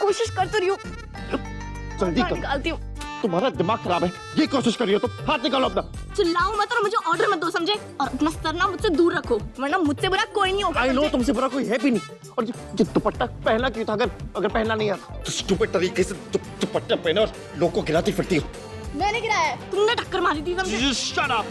कोशिश कर तो रही हूँ। जल्दी कर, निकालती हूँ। तुम्हारा दिमाग खराब है, ये कोशिश कर रही हो तो हाथ निकालो अपना। चिल्लाओ मत और मुझे ऑर्डर मत दो, समझे? और अपना सर ना मुझसे दूर रखो, वरना मुझसे बुरा कोई नहीं होगा। आई नो तुमसे बुरा कोई है भी नहीं। और ये दुपट्टा पहना क्यों था? अगर पहनना नहीं आता तो स्टूपिड तरीके से दुपट्टा पहना और लोगों को गिराती फिरती हो। मैंने गिराया है, तुमने टक्कर मारी थी, समझे? Shut up!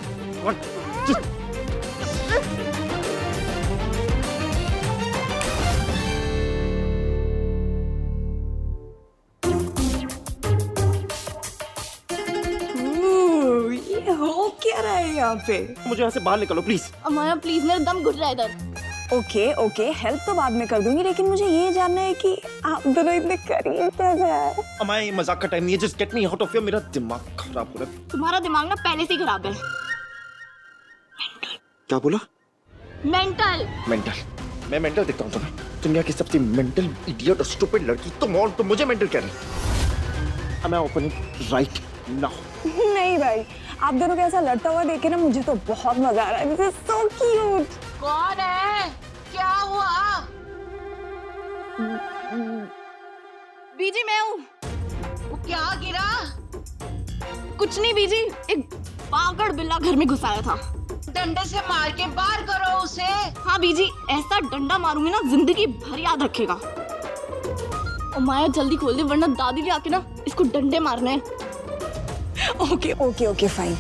ये हो क्या रहा है यहाँ पे? मुझे यहाँ से बाहर निकालो प्लीज। अमाया प्लीज, मेरा दम घुट रहा है इधर। ओके ओके, हेल्प तो बाद में कर दूंगी, लेकिन मुझे ये जानना है कि आप दोनों इतने करीब कैसे हैं? अमाया ये मजाक का टाइम नहीं है, just get me out of here. मेरा दिमाग खराब हो रहा है। तुम्हारा दिमाग ना पहले से ही खराब है। क्या बोला? मेंटल। मेंटल? मैं मेंटल दिखता हूँ तुम्हें? तुम यहाँ की सबसे मेंटल इडियट और स्टूपिड लड़की तुम, और तुम मुझे मेंटल कह रही। I'm opening right now. नहीं भाई, आप दोनों को ऐसा लड़ता हुआ देखे ना मुझे तो बहुत मजा आ रहा है। This is so cute. कौन है? क्या हुआ? बीजी मैं हूँ। वो क्या गिरा? कुछ नहीं बीजी, एक पागल बिल्ला घर में घुस आया था। डंडे से मार के बाहर करो उसे। हाँ बीजी, ऐसा डंडा मारूंगी ना जिंदगी भर याद रखेगा। और माया जल्दी खोल दे, वरना दादी ले आके ना इसको डंडे मारने हैं। Okay okay okay fine.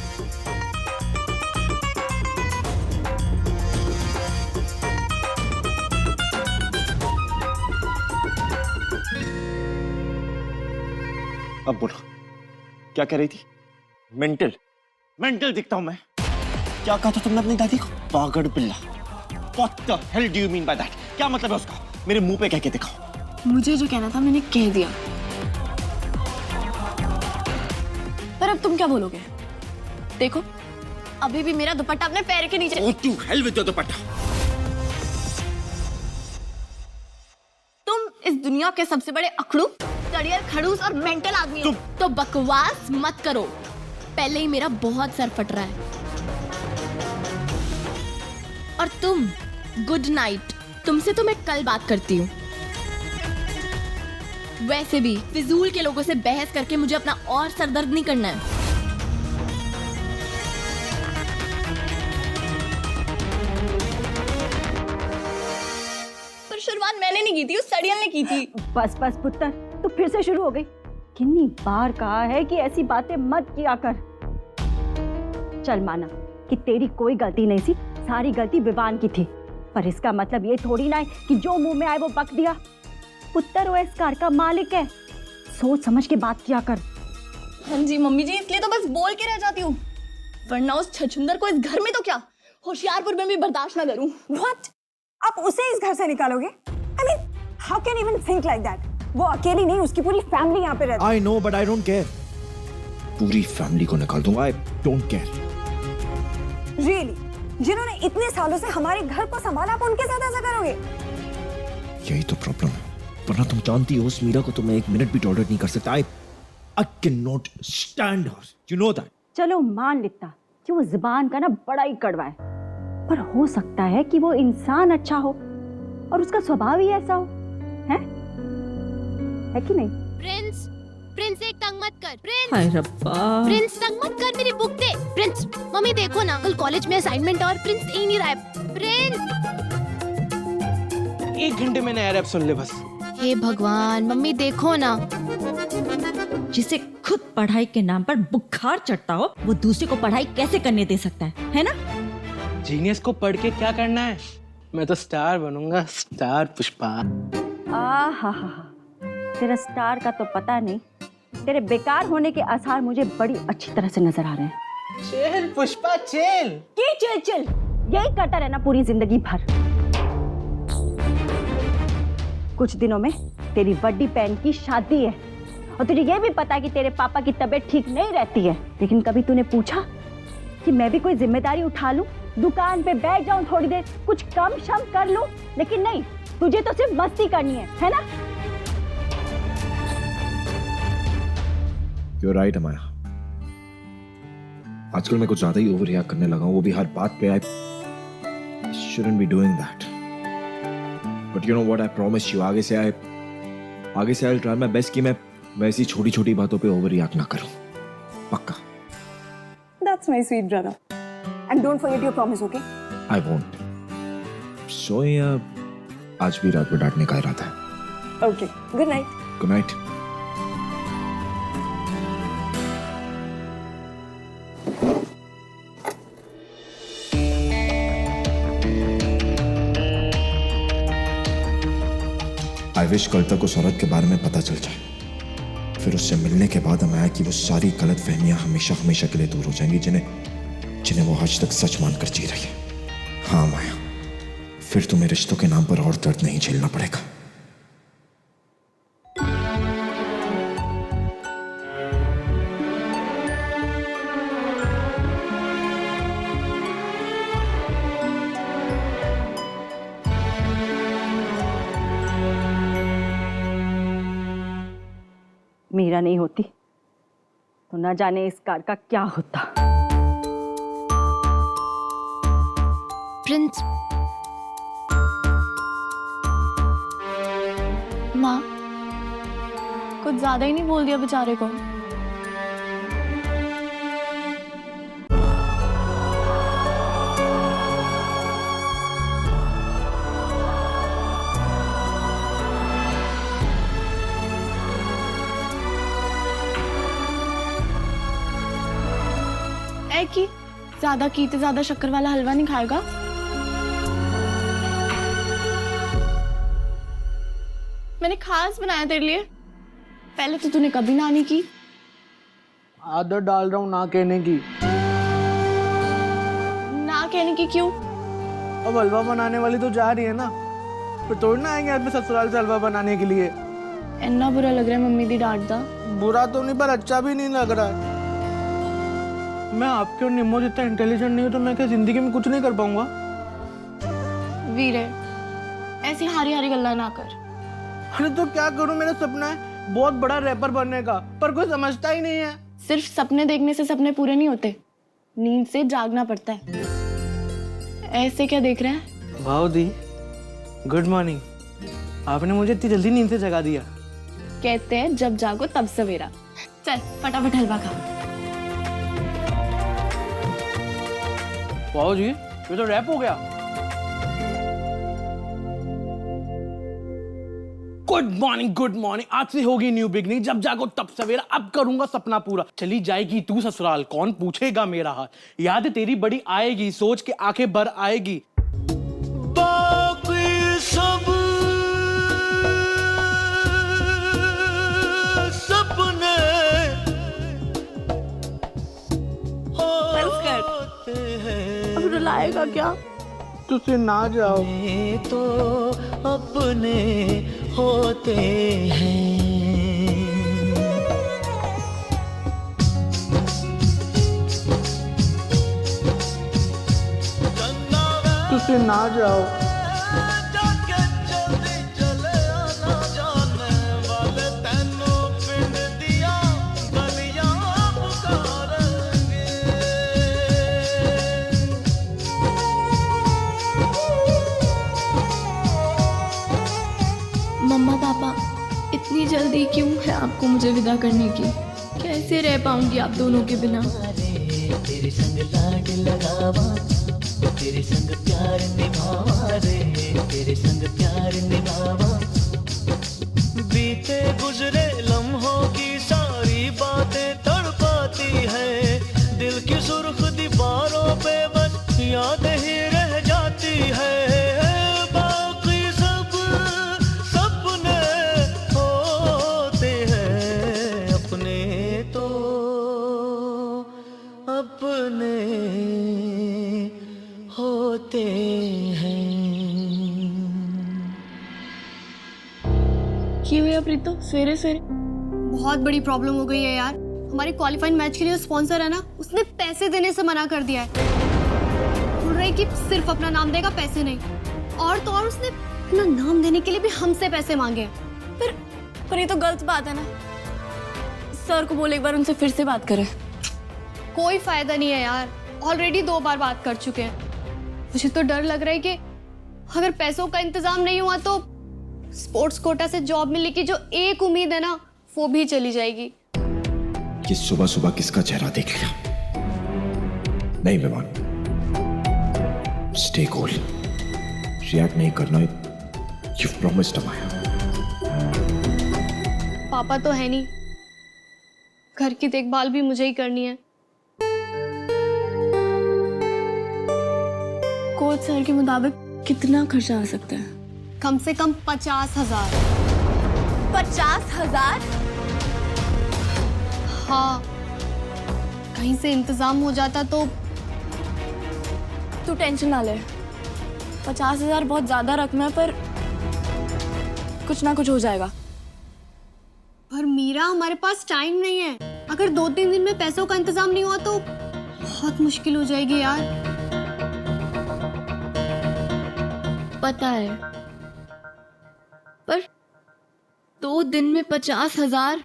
अब बोलो, क्या कह रही थी? मेंटल? मेंटल दिखता हूँ मैं? क्या कहा था तुमने अपनी दादी को? पागल बिल्ला। What the hell do you mean by that? क्या मतलब है उसका? मेरे मुंह पे कह के दिखाओ। मुझे जो कहना था मैंने कह दिया, पर अब तुम क्या बोलोगे? देखो, अभी भी मेरा दुपट्टा अपने पैर के नीचे। Go to hell with your दुपट्टा। तुम इस दुनिया के सबसे बड़े अकड़ू, कड़ियल, खड़ूस और मेंटल आदमी हो। तो बकवास मत करो, पहले ही मेरा बहुत सर फट रहा है। और तुम, गुड नाइट। तुमसे तो मैं कल बात करती हूँ। वैसे भी फिजूल के लोगों से बहस करके मुझे अपना और सरदर्द नहीं करना है। पर शुरुआत मैंने नहीं की थी, उस सड़ियल ने की थी। बस बस पुत्र, तू फिर से शुरू हो गई। कितनी बार कहा है कि ऐसी बातें मत किया कर। चल माना कि तेरी कोई गलती नहीं थी, सारी गलती विवान की थी, पर इसका मतलब ये थोड़ी ना है कि जो मुंह में आए वो बक दिया। पुत्र वो इस कार का मालिक है, सोच समझ के बात किया कर। हाँ जी मम्मी जी, इसलिए तो बस बोल के रह जाती हूँ, वरना उस छछुंदर को इस घर में तो क्या, होशियारपुर में भी बर्दाश्त ना करूँ। व्हाट? आप उसे इस घर से निकालोगे? I mean, how can you even think like that? वो अकेली नहीं, उसकी पूरी फैमिली यहाँ पे रहती है। I know, but I don't care. पूरी फैमिली को निकाल दूंगा, I don't care. Really? जिन्होंने इतने सालों से हमारे घर को संभाला, आप उनके साथ ऐसा करोगे? यही तो प्रॉब्लम है, वरना तुम जानती हो उस मीरा को तो मैं एक मिनट भी टॉलरेट नहीं कर सकता। I cannot stand her. You know that. चलो मान लेता कि वो जुबान का ना बड़ा ही कड़वा है, पर हो सकता है कि वो इंसान अच्छा हो और उसका स्वभाव ही ऐसा हो, है कि नहीं? प्रिंस, प्रिंस एक तंग मत कर। प्रिंस, हाय रब्बा। प्रिंस तंग मत कर, मेरी बुक दे। प्रिंस, मम्मी देखो ना, कल कॉलेज में असाइनमेंट और प्रिंस ही नहीं रहा है। प्रिंस, 1 घंटे में नया रैप सुन ले बस। हे भगवान, मम्मी देखो ना। जिसे खुद पढ़ाई के नाम पर बुखार चढ़ता हो, वो दूसरे को पढ़ाई कैसे करने दे सकता है ना? जीनियस को पढ़ के क्या करना है? मैं तो स्टार बनूंगा, स्टार पुष्पा। हा, तेरा स्टार का तो पता नहीं, तेरे बेकार होने के आसार मुझे बड़ी अच्छी तरह से नजर आ रहे हैं। Chill Pushpa chill. की चिल चिल, यही करता रहना पूरी जिंदगी भर। कुछ दिनों में तेरी बड़ी बहन की शादी है और तुझे ये भी पता है कि तेरे पापा की तबीयत ठीक नहीं रहती है, लेकिन कभी तूने पूछा कि मैं भी कोई जिम्मेदारी उठा लूं, दुकान पे बैठ जाऊं थोड़ी देर, कुछ कम शम कर लूं? लेकिन नहीं, तुझे तो सिर्फ मस्ती करनी है ना? You're right, अमाया। आजकल मैं कुछ ज्यादा ही ओवर रिएक्ट करने लगा हूँ, वो भी हर बात पे। I shouldn't be doing that. But you know what? I promise you, आगे से आगे से आई ट्राई माय बेस्ट कि मैं वैसी छोटी छोटी बातों पे ओवर रिएक्ट ना करूं, पक्का। That's my sweet brother. And don't forget your promise, okay? I won't. So आज भी रात में डांटने का इरादा है। Okay. Good night. Good night. I wish कल तक उस औरत के बारे में पता चल जाए, फिर उससे मिलने के बाद हमें आया कि वो सारी गलत फहमियां हमेशा हमेशा के लिए दूर हो जाएंगी जिन्हें वो आज तक सच मानकर जी रही है। हाँ माया, फिर तुम्हें रिश्तों के नाम पर और दर्द नहीं झेलना पड़ेगा। मीरा नहीं होती तो ना जाने इस कार का क्या होता। प्रिंस, माँ, कुछ ज्यादा ही नहीं बोल दिया बेचारे को। कि ज्यादा की तो ज्यादा शक्कर वाला हलवा नहीं खाएगा। मैंने खास बनाया तेरे लिए, पहले तो तूने कभी ना नहीं की। आदत डाल रहा हूँ ना कहने की। ना कहने की क्यों? अब हलवा बनाने वाली तो जा रही है ना, फिर थोड़ी ना आएंगे आदमी ससुराल से हलवा बनाने के लिए। इतना बुरा लग रहा है मम्मी दी डांट दा। बुरा तो नहीं पर अच्छा भी नहीं लग रहा है। मैं आपके और निम्मो जितना इंटेलिजेंट नहीं हूँ तो मैं क्या जिंदगी में कुछ नहीं कर पाऊंगा? वीरे, ऐसी हारी हारी गल्ला ना कर। अरे तो क्या करूं, मेरा सपना है बहुत बड़ा रैपर बनने का, पर कोई समझता ही नहीं है। सिर्फ सपने देखने से सपने पूरे नहीं होते, नींद से जागना पड़ता है। ऐसे क्या देख रहा है? वाह दी, गुड मॉर्निंग। आपने मुझे इतनी जल्दी नींद से जगा दिया। कहते हैं जब जागो तब सवेरा। चल फटाफट हलवा खा। वाह जी, ये तो रैप हो गया। Good morning, good morning. आज से होगी न्यू बिगनिंग, जब जागो तब सवेरा। अब करूंगा सपना पूरा। चली जाएगी तू ससुराल, कौन पूछेगा मेरा हाल। याद तेरी बड़ी आएगी, सोच के आंखें भर आएगी। बाकी सब सपने अब रुलाएगा क्या? तुझसे ना जाओ तो अपने होते हैं। तुझसे ना जाओ। मम्मा पापा, इतनी जल्दी क्यों है आपको मुझे विदा करने की? कैसे रह पाऊंगी आप दोनों के बिना? तेरे संग लाड लगावा, तेरे संग प्यार निभावा रे, तेरे संग प्यार निभावा। बीते गुजरे लम्हों की सारी बातें तड़पाती है, दिल की सुर्ख दीवारों पे बस याद ही रह जाती है। क्यों हुआ प्रीतो, सवेरे सवेरे? बहुत बड़ी प्रॉब्लम हो गई है यार। हमारे क्वालिफाइंग मैच के लिए जो स्पॉन्सर है ना, उसने पैसे देने से मना कर दिया है। बोल रहे कि सिर्फ अपना नाम देगा, पैसे नहीं। और तो और उसने अपना नाम देने के लिए भी हमसे पैसे मांगे हैं। पर ये तो गलत बात है ना। सर को बोले एक बार उनसे फिर से बात करें। कोई फायदा नहीं है यार, ऑलरेडी 2 बार बात कर चुके हैं। मुझे तो डर लग रहा है कि अगर पैसों का इंतजाम नहीं हुआ तो स्पोर्ट्स कोटा से जॉब मिलने की जो एक उम्मीद है ना, वो भी चली जाएगी। ये सुबह सुबह किसका चेहरा देख लिया? नहीं विमान, स्टे कूल, रिएक्ट नहीं करना। यू प्रॉमिस्ड माया। पापा तो है नहीं, घर की देखभाल भी मुझे ही करनी है। कोच सर के मुताबिक कितना खर्चा आ सकता है? कम से कम 50,000। 50,000? हाँ, कहीं से इंतजाम हो जाता तो। तू टेंशन ना ले, 50,000 बहुत ज्यादा रकम है, पर कुछ ना कुछ हो जाएगा। पर मीरा, हमारे पास टाइम नहीं है। अगर 2-3 दिन में पैसों का इंतजाम नहीं हुआ तो बहुत मुश्किल हो जाएगी यार। पता है, पर 2 दिन में 50,000?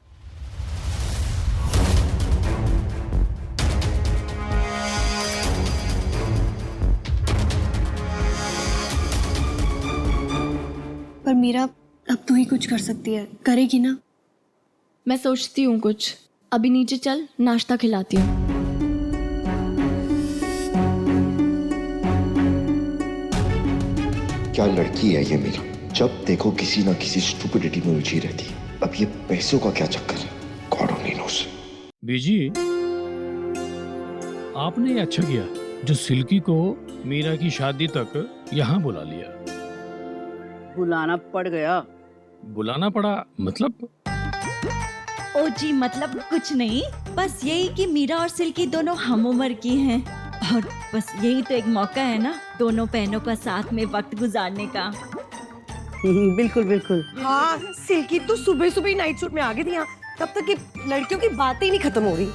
पर मीरा, अब तू ही कुछ कर सकती है, करेगी ना? मैं सोचती हूँ कुछ। अभी नीचे चल, नाश्ता खिलाती हूँ। क्या लड़की है ये मीरा, जब देखो किसी ना किसी स्टूपिडिटी में उलझी रहती है। अब ये पैसों का क्या चक्कर है? God only nose. बीजी, आपने ये अच्छा किया जो सिल्की को मीरा की शादी तक यहाँ बुला लिया। बुलाना पड़ गया। बुलाना पड़ा मतलब? ओ जी, मतलब कुछ नहीं, बस यही कि मीरा और सिल्की दोनों हम उम्र की हैं और बस यही तो एक मौका है ना, दोनों बहनों का साथ में वक्त गुजारने का। बिल्कुल बिल्कुल। हाँ, सिल्की तो सुबह सुबह नाइट सूट में आ गई थी यहाँ, तब तक कि लड़कियों की बातें ही नहीं खत्म हो रही।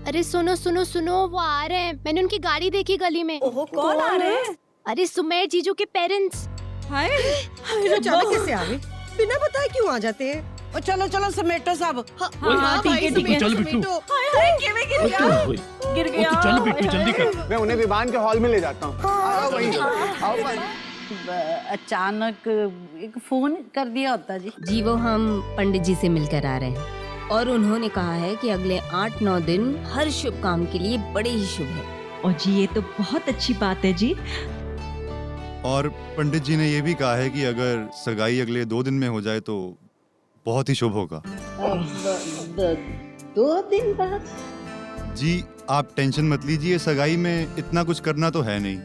अरे सुनो सुनो सुनो, वो आ रहे हैं। मैंने उनकी गाड़ी देखी गली में। ओहो, कौन आ रहे हैं? अरे सुमेर जीजू के पेरेंट्स। हाय, अचानक कैसे आ गए? बिना बताए क्यों आ जाते हैं? और चलो चलो समेटो सब। हाँ, ठीक है, ठीक है, चल बिट्टू। गिर गया। चल बिट्टू, जल्दी कर। मैं उन्हें विमान के हॉल में ले जाता हूँ। आओ वहीं, आओ वहीं। अचानक एक फोन कर दिया होता जी। जी, वो हम पंडित जी से मिलकर आ रहे हैं और उन्होंने कहा है कि अगले 8-9 दिन हर शुभ काम के लिए बड़े ही शुभ है। और जी, ये तो बहुत अच्छी बात है जी। और पंडित जी ने ये भी कहा है कि अगर सगाई अगले 2 दिन में हो जाए तो बहुत ही शुभ होगा। 2 दिन बाद? जी, आप टेंशन मत लीजिए, सगाई में इतना कुछ करना तो है नहीं।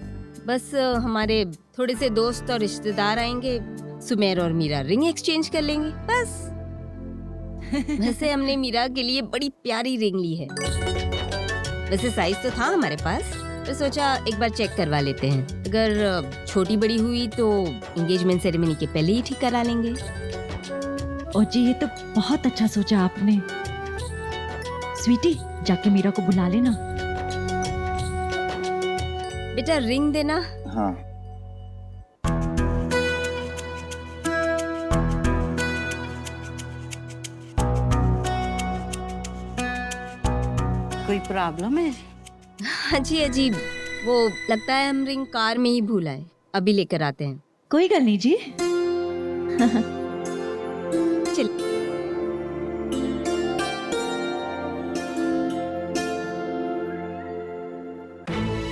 बस हमारे थोड़े से दोस्त और रिश्तेदार आएंगे, सुमेर और मीरा रिंग एक्सचेंज कर लेंगे, बस। वैसे हमने मीरा के लिए बड़ी प्यारी रिंग ली है। वैसे साइज तो था हमारे पास, तो सोचा एक बार चेक करवा लेते हैं। अगर छोटी बड़ी हुई तो एंगेजमेंट सेरेमनी के पहले ही ठीक करा लेंगे। और जी, ये तो बहुत अच्छा सोचा आपने। स्वीटी, जाके मीरा को बुला लेना। बेटा, रिंग देना। हाँ। कोई प्रॉब्लम है? हाँ जी अजीब, वो लगता है हम रिंग कार में ही भूल आए, अभी लेकर आते हैं। कोई गल नहीं जी। चल।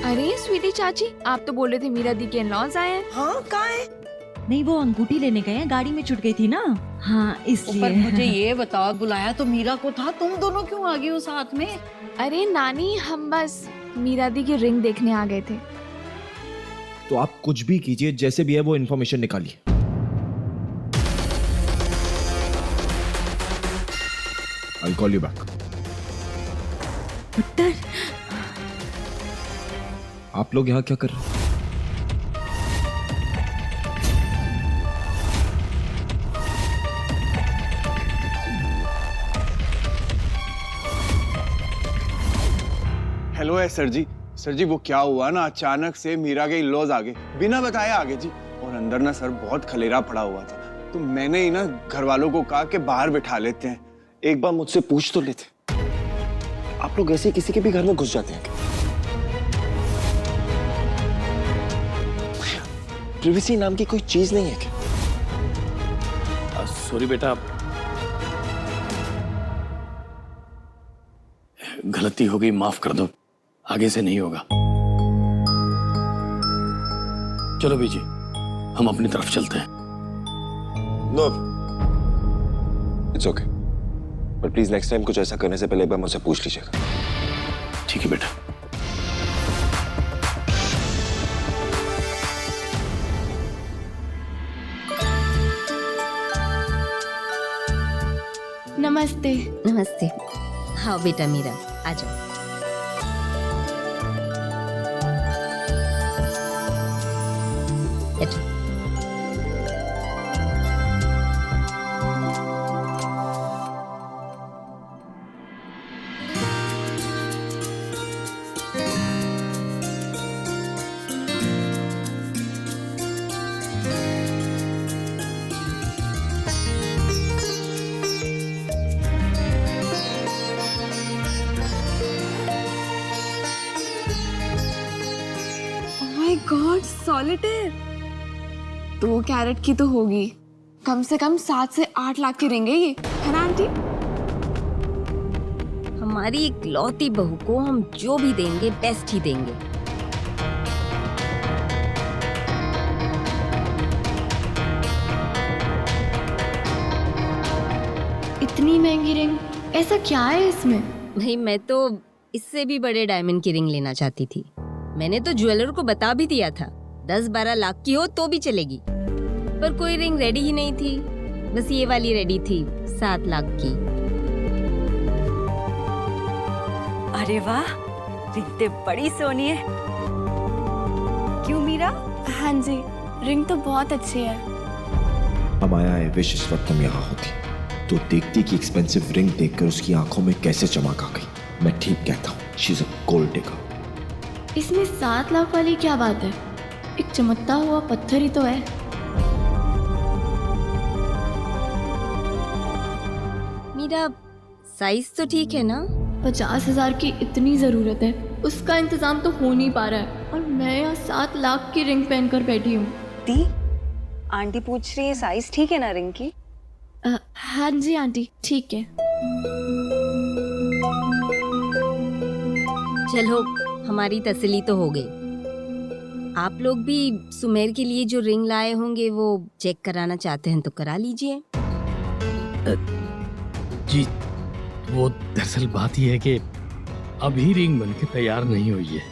अरे स्वीटी चाची, आप तो बोल रहे थे मीरा दी के इन-लॉज आए हैं। हाँ, कहाँ है? नहीं, वो अंगूठी लेने गए हैं, गाड़ी में छूट गई थी ना। हाँ, इसलिए। पर मुझे ये बताओ, बुलाया तो मीरा को था, तुम दोनों क्यों आ गई हो साथ में? अरे नानी, हम बस मीरा दी की रिंग देखने आ गए थे। तो आप कुछ भी कीजिए, जैसे भी है वो इन्फॉर्मेशन निकालिए। I'll call you back. उत्तर, आप लोग यहाँ क्या कर रहे हैं? हेलो है सर जी। सर जी, वो क्या हुआ ना, अचानक से मीरा के इन-लॉज आ गए, बिना बताए आ गए जी। और अंदर ना सर बहुत खलेरा पड़ा हुआ था, तो मैंने ही ना घर वालों को कहा कि बाहर बिठा लेते हैं। एक बार मुझसे पूछ तो लेते। आप लोग ऐसे किसी के भी घर में घुस जाते हैं क्या? प्रिवेसी नाम की कोई चीज नहीं है क्या? सॉरी बेटा, गलती हो गई, माफ कर दो, आगे से नहीं होगा। चलो बीजी, हम अपनी तरफ चलते हैं। नो, इट्स ओके, पर प्लीज नेक्स्ट टाइम कुछ ऐसा करने से पहले एक बार मुझसे पूछ लीजिएगा। ठीक है बेटा। नमस्ते। नमस्ते। हाँ बेटा मीरा, आ जाओ। बैठो। माय गॉड, सॉलिटेयर 2 कैरेट की तो होगी, कम से कम 7 से 8 लाख की रिंग है ये, है ना आंटी? हमारी इकलौती बहू को हम जो भी देंगे बेस्ट ही देंगे। इतनी महंगी रिंग, ऐसा क्या है इसमें? भाई मैं तो इससे भी बड़े डायमंड की रिंग लेना चाहती थी। मैंने तो ज्वेलर को बता भी दिया था 10-12 लाख की हो तो भी चलेगी, पर कोई रिंग रेडी ही नहीं थी। बस ये वाली रेडी थी 7 लाख की। अरे वाह, रिंग तो बड़ी सोनी है। क्यों मीरा? हाँ जी, रिंग तो बहुत अच्छी है। अमाया, आई विश इस वक्त तुम यहाँ होती तो देखती कि एक्सपेंसिव रिंग देखकर उसकी आंखों में कैसे चमक आ गई। मैं ठीक कहता हूँ, she is a gold digger. इसमें 7 लाख वाली क्या बात है? एक चमकता हुआ पत्थर ही तो है। मीरा, साइज तो ठीक है ना? 50,000 की इतनी जरूरत है, उसका इंतजाम तो हो नहीं पा रहा है, और मैं यहाँ 7 लाख की रिंग पहनकर बैठी हूँ। दी, आंटी पूछ रही है साइज ठीक है ना रिंग की? हाँ जी आंटी, ठीक है। चलो, हमारी तसल्ली तो हो गई। आप लोग भी सुमेर के लिए जो रिंग लाए होंगे वो चेक कराना चाहते हैं तो करा लीजिए। जी, वो दरअसल बात यह है कि अभी रिंग बनके तैयार नहीं हुई है,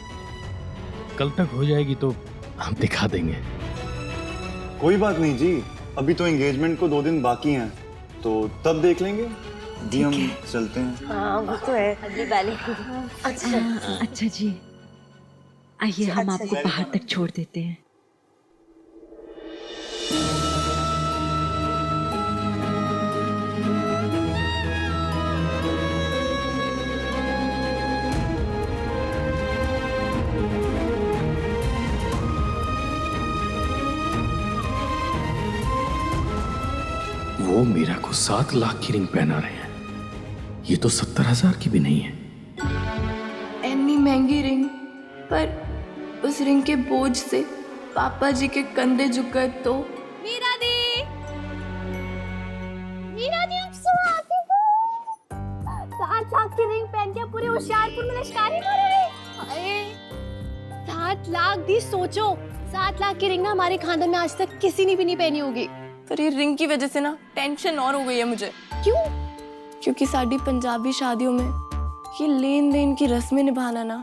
कल तक हो जाएगी तो हम दिखा देंगे। कोई बात नहीं जी, अभी तो एंगेजमेंट को 2 दिन बाकी हैं, तो तब देख लेंगे। जी हम चलते हैं। हाँ वो तो है। अगली वाली। अच्छा जी, आइए हम आपको बाहर तक छोड़ देते हैं। वो मीरा को 7 लाख की रिंग पहना रहे हैं, ये तो 70,000 की भी नहीं है। इतनी महंगी रिंग, पर उस रिंग के बोझ से पापा जी के कंधे झुक गए तो। मीरा दी, अब सुहाती को 7 लाख की रिंग पहन के पूरे होशियारपुर में लश्कारी मारोगे। 7 लाख दी, सोचो 7 लाख की रिंग ना हमारे खानदान में आज तक किसी ने भी नहीं पहनी होगी। पर ये रिंग की वजह से ना टेंशन और हो गई है मुझे। क्यों? क्योंकि साड़ी पंजाबी शादियों में ये लेन देन की रस्में निभाना ना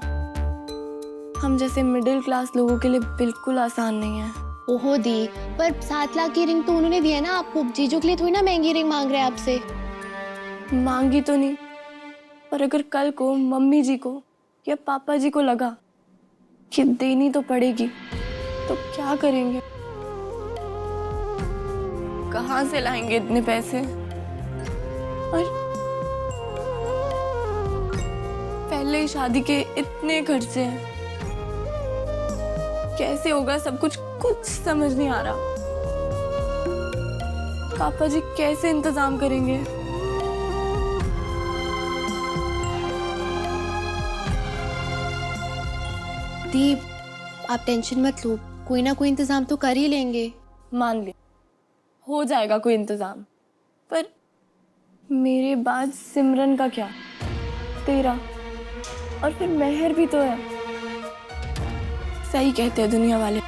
हम जैसे मिडिल क्लास लोगों के लिए बिल्कुल आसान नहीं है। ओहो दी, पर 7 लाख की रिंग तो उन्होंने दी है ना आपको, जीजू के लिए थोड़ी ना महंगी रिंग मांग रहे हैं आपसे। मांगी तो नहीं, पर अगर कल को मम्मी जी को या पापा जी को लगा कि देनी तो पड़ेगी तो क्या करेंगे? कहाँ से लाएंगे इतने पैसे? और पहले ही शादी के इतने खर्चे हैं, कैसे होगा सब कुछ समझ नहीं आ रहा। पापा जी कैसे इंतजाम करेंगे? दीप, आप टेंशन मत लो, कोई ना कोई इंतजाम तो कर ही लेंगे। मान लिया, हो जाएगा कोई इंतजाम। मेरे बाद सिमरन का क्या, तेरा और फिर मेहर भी तो है। सही कहते हैं दुनिया वाले,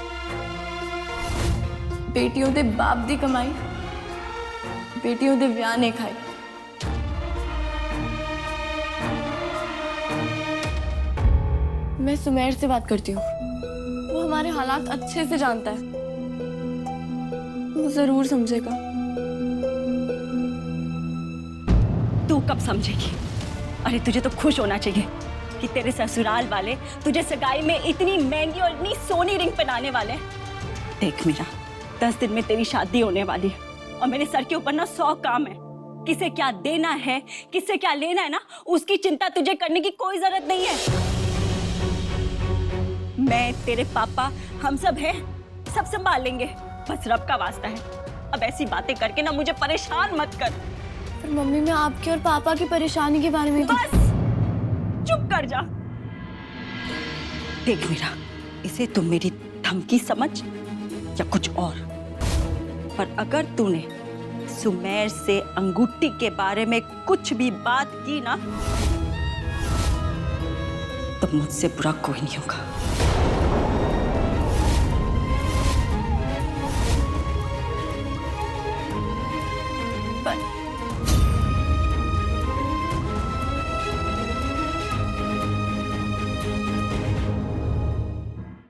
बेटियों दे बाप दी कमाई, बेटियों दे ब्याह नहीं खाई। मैं सुमेर से बात करती हूँ, वो हमारे हालात अच्छे से जानता है, वो जरूर समझेगा। तू कब समझेगी? अरे तुझे तो खुश होना चाहिए कि तेरे ससुराल वाले तुझे सगाई में इतनी महंगी और इतनी सोनी रिंग पहनाने वाले हैं। देख मीरा, 10 दिन में तेरी शादी होने वाली है और मेरे सर के ऊपर ना 100 काम है। किसे क्या देना है, किसे क्या लेना है ना, उसकी चिंता तुझे करने की कोई जरूरत नहीं है। मैं, तेरे पापा, हम सब हैं, सब संभाल लेंगे। बस रब का वास्ता है, अब ऐसी बातें करके ना मुझे परेशान मत कर। पर मम्मी, मैं आपके और पापा की परेशानी के बारे में बस चुप कर जा। देख मीरा, इसे तुम मेरी धमकी समझ या कुछ और, पर अगर तूने सुमेर से अंगूठी के बारे में कुछ भी बात की ना, तो मुझसे बुरा कोई नहीं होगा।